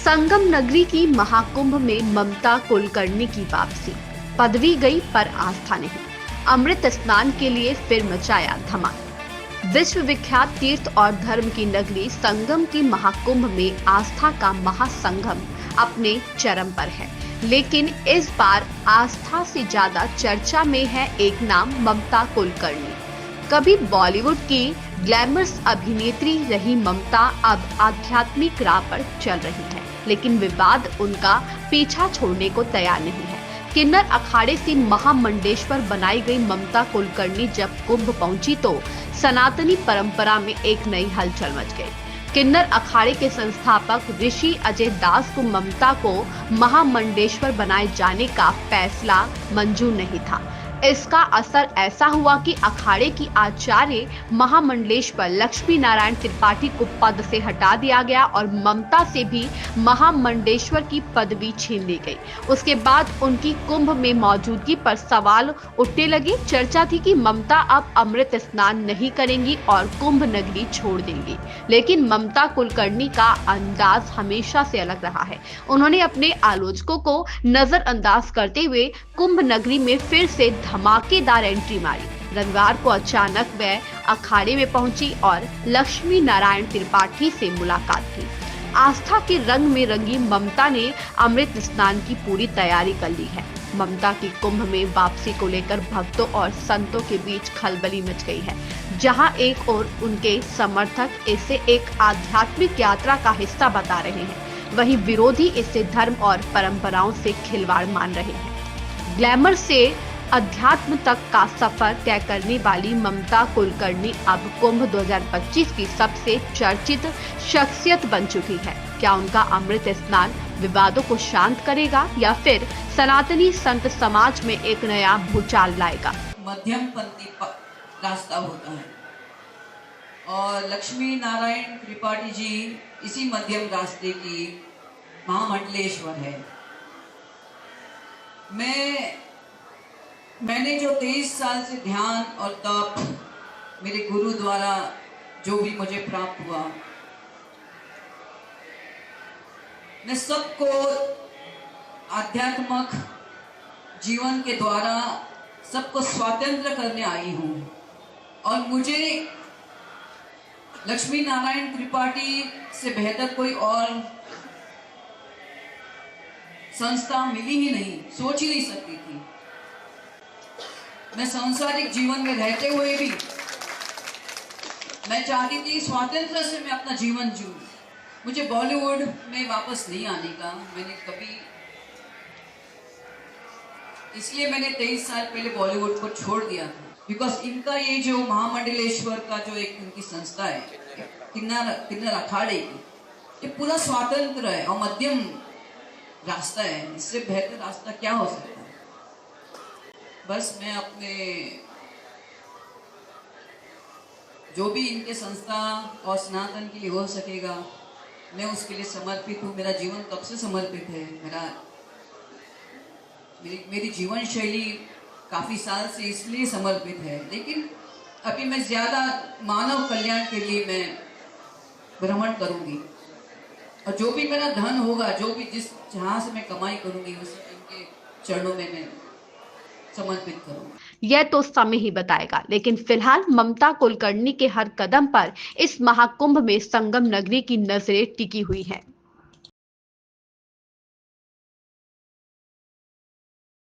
संगम नगरी की महाकुंभ में ममता कुलकर्णी की वापसी। पदवी गई पर आस्था नहीं। अमृत स्नान के लिए फिर मचाया धमाल। विश्व विख्यात तीर्थ और धर्म की नगरी संगम की महाकुंभ में आस्था का महासंगम अपने चरम पर है, लेकिन इस बार आस्था से ज्यादा चर्चा में है एक नाम, ममता कुलकर्णी। कभी बॉलीवुड की ग्लैमरस अभिनेत्री रही ममता अब आध्यात्मिक राह पर चल रही है, लेकिन विवाद उनका पीछा छोड़ने को तैयार नहीं है। किन्नर अखाड़े से महामंडलेश्वर बनाई गई ममता कुलकर्णी जब कुंभ पहुंची तो सनातनी परंपरा में एक नई हलचल मच गई। किन्नर अखाड़े के संस्थापक ऋषि अजय दास को ममता को महामंडलेश्वर बनाए जाने का फैसला मंजूर नहीं था। इसका असर ऐसा हुआ कि अखाड़े की आचार्य महामंडलेश्वर लक्ष्मी नारायण त्रिपाठी को पद से हटा दिया गया और ममता से भी महामंडलेश्वर की पदवी छीन ली गई। उसके बाद उनकी कुंभ में मौजूदगी पर सवाल उठने लगे। चर्चा थी कि ममता अब अमृत स्नान नहीं करेंगी और कुंभ नगरी छोड़ देंगी, लेकिन ममता कुलकर्णी का अंदाज हमेशा से अलग रहा है। उन्होंने अपने आलोचकों को नजरअंदाज करते हुए कुंभ नगरी में फिर से धमाकेदार एंट्री मारी। रविवार को अचानक वह अखाड़े में पहुंची और लक्ष्मी नारायण त्रिपाठी से मुलाकात की। आस्था के रंग में रंगी ममता ने अमृत स्नान की पूरी तैयारी कर ली है। ममता की कुंभ में वापसी को लेकर भक्तों और संतों के बीच खलबली मच गई है। जहां एक ओर उनके समर्थक इसे एक आध्यात्मिक यात्रा का हिस्सा बता रहे हैं, वहीं विरोधी इसे धर्म और परंपराओं से खिलवाड़ मान रहे हैं। ग्लैमर से अध्यात्म तक का सफर तय करने वाली ममता कुलकर्णी अब कुंभ 2025 की सबसे चर्चित शख्सियत बन चुकी है। क्या उनका अमृत स्नान विवादों को शांत करेगा या फिर सनातनी संत समाज में एक नया भूचाल लाएगा? मध्यम पंथी रास्ता होता है और लक्ष्मी नारायण त्रिपाठी जी इसी मध्यम रास्ते की महामंडलेश्वर है। मैंने जो 23 साल से ध्यान और तप मेरे गुरु द्वारा जो भी मुझे प्राप्त हुआ, मैं सबको आध्यात्मिक जीवन के द्वारा सबको स्वतंत्र करने आई हूँ और मुझे लक्ष्मी नारायण त्रिपाठी से बेहतर कोई और संस्था मिली ही नहीं, सोच ही नहीं सकती थी। मैं सांसारिक जीवन में रहते हुए भी मैं चाहती थी स्वातंत्र से मैं अपना जीवन जीऊं। मुझे बॉलीवुड में वापस नहीं आने का मैंने कभी, इसलिए मैंने 23 साल पहले बॉलीवुड को छोड़ दिया था। बिकॉज इनका ये जो महामंडलेश्वर का जो एक इनकी संस्था है किन्नर अखाड़े की, ये पूरा स्वातंत्र है और मध्यम रास्ता है। इससे बेहतर रास्ता क्या हो सकता है? बस मैं अपने जो भी इनके संस्था और सनातन के लिए हो सकेगा मैं उसके लिए समर्पित हूँ। मेरा जीवन कब से समर्पित है। मेरी जीवन शैली काफ़ी साल से इसलिए समर्पित है, लेकिन अभी मैं ज़्यादा मानव कल्याण के लिए मैं भ्रमण करूँगी और जो भी मेरा धन होगा, जो भी जहाँ से मैं कमाई करूँगी उसे इनके चरणों में मैं समर्पित करूँ। यह तो समय ही बताएगा, लेकिन फिलहाल ममता कुलकर्णी के हर कदम पर इस महाकुंभ में संगम नगरी की नजरें टिकी हुई हैं।